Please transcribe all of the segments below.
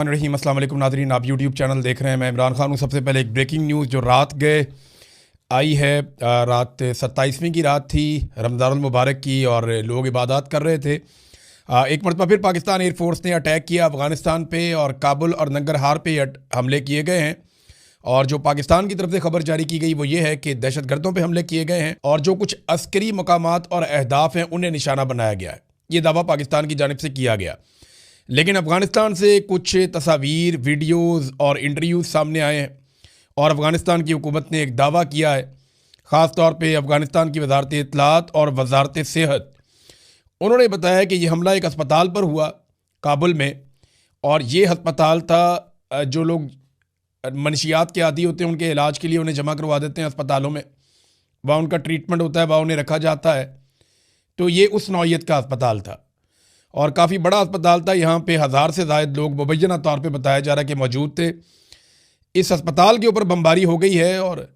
रहीम अस्सलाम वालेकुम नाज़रीन, आप यूट्यूब चैनल देख रहे हैं। मैं इमरान खान हूँ। सबसे पहले एक ब्रेकिंग न्यूज़ जो रात गए आई है। रात 27वीं की रात थी रमज़ानुल मुबारक की और लोग इबादत कर रहे थे। एक मरतबा फिर पाकिस्तान एयरफोर्स ने अटैक किया अफ़गानिस्तान पे और काबुल और नंगरहार पे हमले किए गए हैं। और जो पाकिस्तान की तरफ से खबर जारी की गई वो ये है कि दहशतगर्दों पे हमले किए गए हैं और जो कुछ अस्करी मकामात और अहदाफ हैं उन्हें निशाना बनाया गया है। ये दावा पाकिस्तान की जानिब से किया गया, लेकिन अफ़गानिस्तान से कुछ तस्वीर, वीडियोज़ और इंटरव्यूज़ सामने आए हैं और अफ़गानिस्तान की हुकूमत ने एक दावा किया है। ख़ास तौर पे अफ़गानिस्तान की वजारत इत्तलात और वजारत सेहत, उन्होंने बताया कि ये हमला एक अस्पताल पर हुआ काबुल में, और ये अस्पताल था जो लोग मनशियात के आदी होते हैं उनके इलाज के लिए उन्हें जमा करवा देते हैं अस्पतालों में, वहाँ उनका ट्रीटमेंट होता है, वहाँ उन्हें रखा जाता है। तो ये उस नौइयत का अस्पताल था और काफ़ी बड़ा अस्पताल था। यहाँ पे 1000 से ज़ायद लोग मुबैना तौर पे बताया जा रहा है कि मौजूद थे। इस अस्पताल के ऊपर बमबारी हो गई है और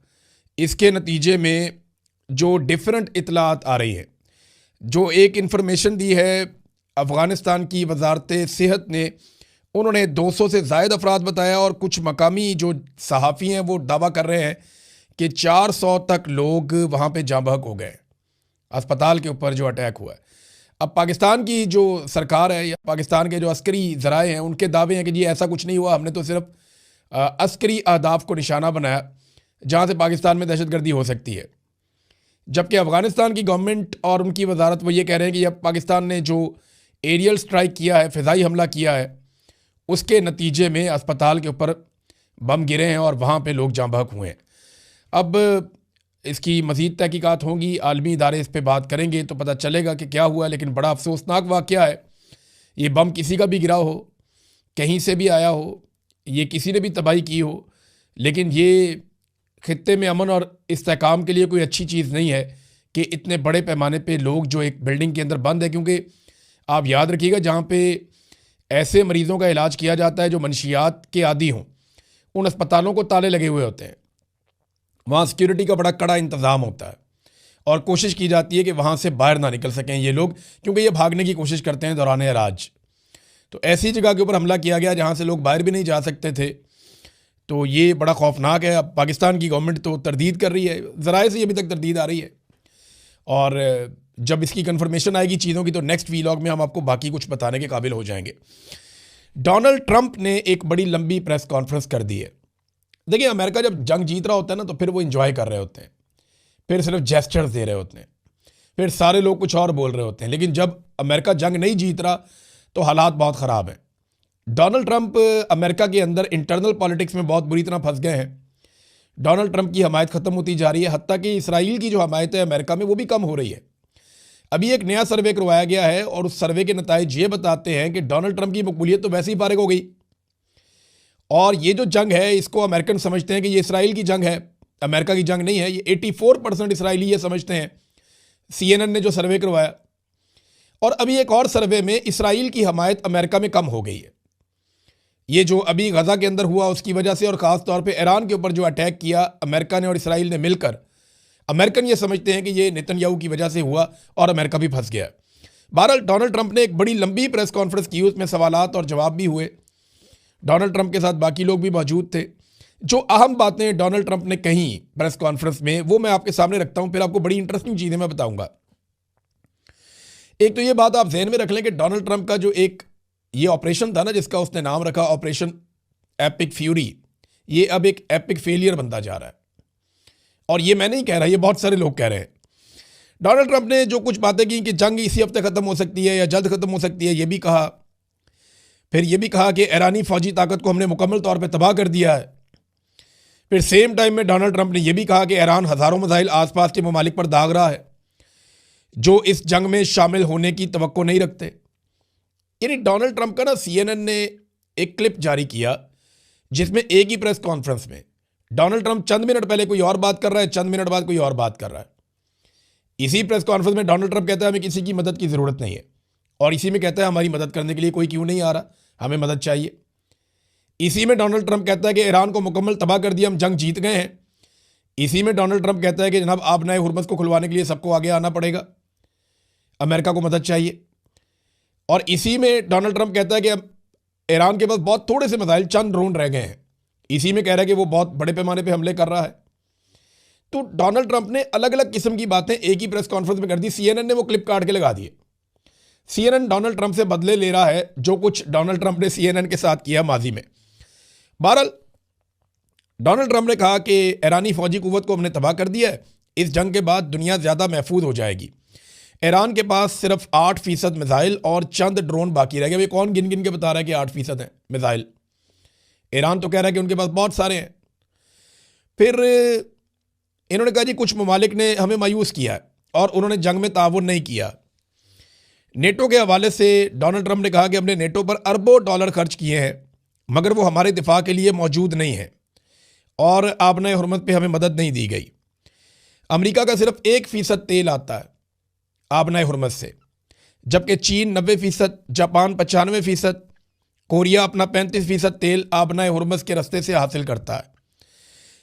इसके नतीजे में जो डिफरेंट इतलात आ रही हैं, जो एक इन्फॉर्मेशन दी है अफ़गानिस्तान की वजारत सेहत ने, उन्होंने 200 से ज़ायद अफराद बताया और कुछ मकामी जो सहाफ़ी हैं वो दावा कर रहे हैं कि 400 तक लोग वहाँ पे जाँ बहक हो गए अस्पताल के ऊपर जो अटैक हुआ है। अब पाकिस्तान की जो सरकार है या पाकिस्तान के जो अस्करी ज़राए हैं उनके दावे हैं कि जी ऐसा कुछ नहीं हुआ, हमने तो सिर्फ अस्करी अहदाफ को निशाना बनाया जहाँ से पाकिस्तान में दहशतगर्दी हो सकती है। जबकि अफ़गानिस्तान की गवर्नमेंट और उनकी वजारत वो ये कह रहे हैं कि अब पाकिस्तान ने जो एरियल स्ट्राइक किया है, फ़िज़ाई हमला किया है, उसके नतीजे में अस्पताल के ऊपर बम गिरे हैं और वहाँ पे लोग जाँ बहक हुए हैं। अब इसकी मज़ीद तहकीकात होंगी, आलमी इदारे इस पर बात करेंगे तो पता चलेगा कि क्या हुआ। लेकिन बड़ा अफसोसनाक वाक़या है। ये बम किसी का भी गिरा हो, कहीं से भी आया हो, ये किसी ने भी तबाही की हो, लेकिन ये ख़ित्ते में अमन और इस्तेहकाम के लिए कोई अच्छी चीज़ नहीं है कि इतने बड़े पैमाने पे लोग जो एक बिल्डिंग के अंदर बंद है। क्योंकि आप याद रखिएगा, जहाँ पे ऐसे मरीज़ों का इलाज किया जाता है जो मनशियात के आदी हों, उन अस्पतालों को ताले लगे हुए होते हैं, वहाँ सिक्योरिटी का बड़ा कड़ा इंतज़ाम होता है और कोशिश की जाती है कि वहाँ से बाहर ना निकल सकें ये लोग, क्योंकि ये भागने की कोशिश करते हैं दौरान इलाज। तो ऐसी जगह के ऊपर हमला किया गया जहाँ से लोग बाहर भी नहीं जा सकते थे। तो ये बड़ा खौफनाक है। अब पाकिस्तान की गवर्नमेंट तो तरदीद कर रही है, ज़राए से अभी तक तरदीद आ रही है, और जब इसकी कन्फर्मेशन आएगी चीज़ों की तो नेक्स्ट वीलॉग में हम आपको बाकी कुछ बताने के काबिल हो जाएंगे। डोनाल्ड ट्रंप ने एक बड़ी लंबी प्रेस कॉन्फ्रेंस कर दी है। देखिए, अमेरिका जब जंग जीत रहा होता है ना तो फिर वो इंजॉय कर रहे होते हैं, फिर सिर्फ जेस्चर्स दे रहे होते हैं, फिर सारे लोग कुछ और बोल रहे होते हैं। लेकिन जब अमेरिका जंग नहीं जीत रहा तो हालात बहुत ख़राब हैं। डोनाल्ड ट्रंप अमेरिका के अंदर इंटरनल पॉलिटिक्स में बहुत बुरी तरह फंस गए हैं। डोनाल्ड ट्रंप की हमायत ख़त्म होती जा रही है, हत्ता कि इसराइल की जो हमायत है अमेरिका में वो भी कम हो रही है। अभी एक नया सर्वे करवाया गया है और उस सर्वे के नताइज ये बताते हैं कि डोनाल्ड ट्रंप की मकबूलियत तो वैसे ही फारिग हो गई, और ये जो जंग है इसको अमेरिकन समझते हैं कि ये इसराइल की जंग है, अमेरिका की जंग नहीं है। ये 84% इसराइली ये समझते हैं, CNN ने जो सर्वे करवाया। और अभी एक और सर्वे में इसराइल की हमायत अमेरिका में कम हो गई है। ये जो अभी गज़ा के अंदर हुआ उसकी वजह से, और ख़ास तौर पे ईरान के ऊपर जो अटैक किया अमेरिका ने और इसराइल ने मिलकर, अमेरिकन ये समझते हैं कि ये नेतन्याहू की वजह से हुआ और अमेरिका भी फंस गया। बहरहाल डोनाल्ड ट्रंप ने एक बड़ी लंबी प्रेस कॉन्फ्रेंस की, उसमें सवालात और जवाब भी हुए। डोनाल्ड ट्रंप के साथ बाकी लोग भी मौजूद थे। जो अहम बातें डोनाल्ड ट्रंप ने कहीं प्रेस कॉन्फ्रेंस में वो मैं आपके सामने रखता हूं, फिर आपको बड़ी इंटरेस्टिंग चीज़ें मैं बताऊंगा। एक तो ये बात आप ज़हन में रख लें कि डोनाल्ड ट्रंप का जो एक ये ऑपरेशन था ना, जिसका उसने नाम रखा ऑपरेशन एपिक फ्यूरी, ये अब एक एपिक फेलियर बनता जा रहा है। और ये मैं नहीं कह रहा, ये बहुत सारे लोग कह रहे हैं। डोनाल्ड ट्रंप ने जो कुछ बातें की कि जंग इसी हफ्ते ख़त्म हो सकती है या जल्द ख़त्म हो सकती है, ये भी कहा। फिर ये भी कहा कि ईरानी फ़ौजी ताकत को हमने मुकम्मल तौर पे तबाह कर दिया है। फिर सेम टाइम में डोनाल्ड ट्रंप ने यह भी कहा कि ईरान हज़ारों मिसाइल आसपास के ममालिक पर दाग रहा है जो इस जंग में शामिल होने की तवक्को नहीं रखते। यानी डोनाल्ड ट्रंप का ना CNN ने एक क्लिप जारी किया जिसमें एक ही प्रेस कॉन्फ्रेंस में डोनाल्ड ट्रंप चंद मिनट पहले कोई और बात कर रहा है, चंद मिनट बाद कोई और बात कर रहा है। इसी प्रेस कॉन्फ्रेंस में डोनाल्ड ट्रंप कहता है हमें किसी की मदद की ज़रूरत नहीं है, और इसी में कहता है हमारी मदद करने के लिए कोई क्यों नहीं आ रहा, हमें मदद चाहिए। इसी में डोनाल्ड ट्रंप कहता है कि ईरान को मुकम्मल तबाह कर दिया, हम जंग जीत गए हैं। इसी में डोनाल्ड ट्रंप कहता है कि जनाब आप नए हुर्मस को खुलवाने के लिए सबको आगे आना पड़ेगा, अमेरिका को मदद चाहिए। और इसी में डोनाल्ड ट्रंप कहता है कि अब ईरान के पास बहुत थोड़े से मिसाइल, चंद ड्रोन रह गए हैं। इसी में कह रहा है कि वो बहुत बड़े पैमाने पे हमले कर रहा है। तो डोनाल्ड ट्रंप ने अलग अलग किस्म की बातें एक ही प्रेस कॉन्फ्रेंस में कर दी। सीएनएन ने वो क्लिप काट के लगा दिए। सीएनएन डोनाल्ड ट्रंप से बदले ले रहा है जो कुछ डोनाल्ड ट्रंप ने सीएनएन के साथ किया माजी में। बहरहाल डोनाल्ड ट्रंप ने कहा कि ईरानी फौजी कुव्वत को हमने तबाह कर दिया है, इस जंग के बाद दुनिया ज़्यादा महफूज हो जाएगी। ईरान के पास सिर्फ 8% मिसाइल और चंद ड्रोन बाकी रह गए। वे कौन गिन गिन के बता रहा है कि 8% है मिसाइल? ईरान तो कह रहा है कि उनके पास बहुत सारे हैं। फिर इन्होंने कहा जी कुछ ममालिक ने हमें मायूस किया है और उन्होंने जंग में ताउन नहीं किया। नेटो के हवाले से डोनाल्ड ट्रंप ने कहा कि हमने नेटो पर अरबों डॉलर खर्च किए हैं मगर वो हमारे दिफा के लिए मौजूद नहीं है और आबना हुर्मत पे हमें मदद नहीं दी गई। अमेरिका का सिर्फ 1% तेल आता है आबना हुर्मत से, जबकि चीन 90%, जापान 95%, कोरिया अपना 35% तेल आबना हुर्मस के रास्ते से हासिल करता है।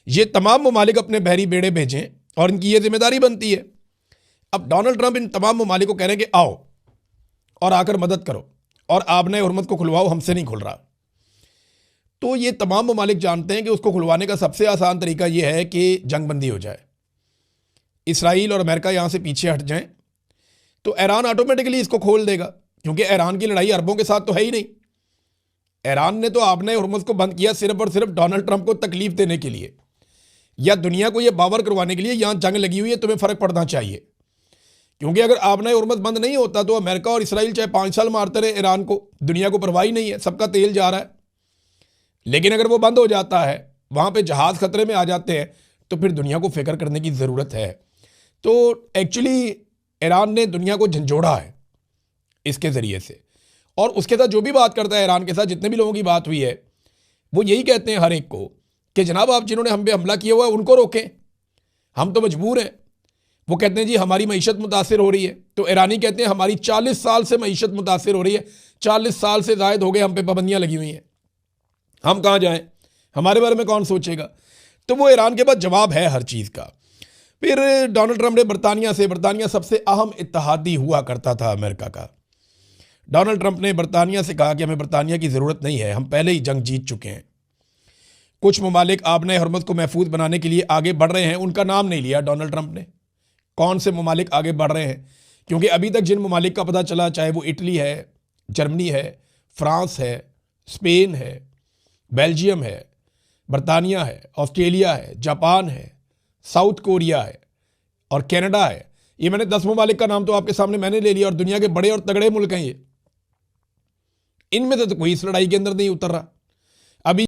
ये तमाम ममालिक अपने बहरी बेड़े भेजें और इनकी ये जिम्मेदारी बनती है। अब डोनाल्ड ट्रंप इन तमाम ममालिक को कह रहे हैं कि आओ और आकर मदद करो और आबना हुर्मत को खुलवाओ, हमसे नहीं खुल रहा। तो ये तमाम ममालिक जानते हैं कि उसको खुलवाने का सबसे आसान तरीका यह है कि जंगबंदी हो जाए, इसराइल और अमेरिका यहाँ से पीछे हट जाएं, तो ईरान ऑटोमेटिकली इसको खोल देगा, क्योंकि ईरान की लड़ाई अरबों के साथ तो है ही नहीं। ईरान ने तो आबना हुर्मस को बंद किया सिर्फ और सिर्फ डोनाल्ड ट्रंप को तकलीफ देने के लिए या दुनिया को यह बावर करवाने के लिए यहाँ जंग लगी हुई है, तुम्हें फ़र्क पड़ना चाहिए। क्योंकि अगर आबना हुर्मस बंद नहीं होता तो अमेरिका और इसराइल चाहे 5 साल मारते रहे ईरान को, दुनिया को परवाह ही नहीं है, सबका तेल जा रहा है। लेकिन अगर वो बंद हो जाता है, वहाँ पे जहाज़ खतरे में आ जाते हैं, तो फिर दुनिया को फिक्र करने की ज़रूरत है। तो एक्चुअली ईरान ने दुनिया को झंझोड़ा है इसके ज़रिए से, और उसके साथ जो भी बात करता है ईरान के साथ, जितने भी लोगों की बात हुई है, वो यही कहते हैं हर एक को कि जनाब आप जिन्होंने हम पे हमला किया हुआ है उनको रोकें, हम तो मजबूर हैं। वो कहते हैं जी हमारी मईशत मुतासिर हो रही है, तो ईरानी कहते हैं हमारी 40 साल से मईशत मुतासिर हो रही है, 40 साल से ज़ायद हो गए हम पे पाबंदियाँ लगी हुई हैं, हम कहाँ जाएं, हमारे बारे में कौन सोचेगा। तो वो ईरान के पास जवाब है हर चीज़ का। फिर डोनाल्ड ट्रंप ने बरतानिया सबसे अहम इत्तेहादी हुआ करता था अमेरिका का। डोनाल्ड ट्रंप ने बरतानिया से कहा कि हमें बरतानिया की ज़रूरत नहीं है, हम पहले ही जंग जीत चुके हैं। कुछ ममालिक आबना हुर्मत को महफूज बनाने के लिए आगे बढ़ रहे हैं, उनका नाम नहीं लिया डोनाल्ड ट्रंप ने, कौन से ममालिक आगे बढ़ रहे हैं, क्योंकि अभी तक जिन ममालिक का पता चला, चाहे वो इटली है, जर्मनी है, फ्रांस है, स्पेन है, बेल्जियम है, बरतानिया है, ऑस्ट्रेलिया है, जापान है, साउथ कोरिया है और कनाडा है। ये मैंने 10 ममालिक का नाम तो आपके सामने मैंने ले लिया, और दुनिया के बड़े और तगड़े मुल्क हैं ये। इनमें से तो कोई इस लड़ाई के अंदर नहीं उतर रहा।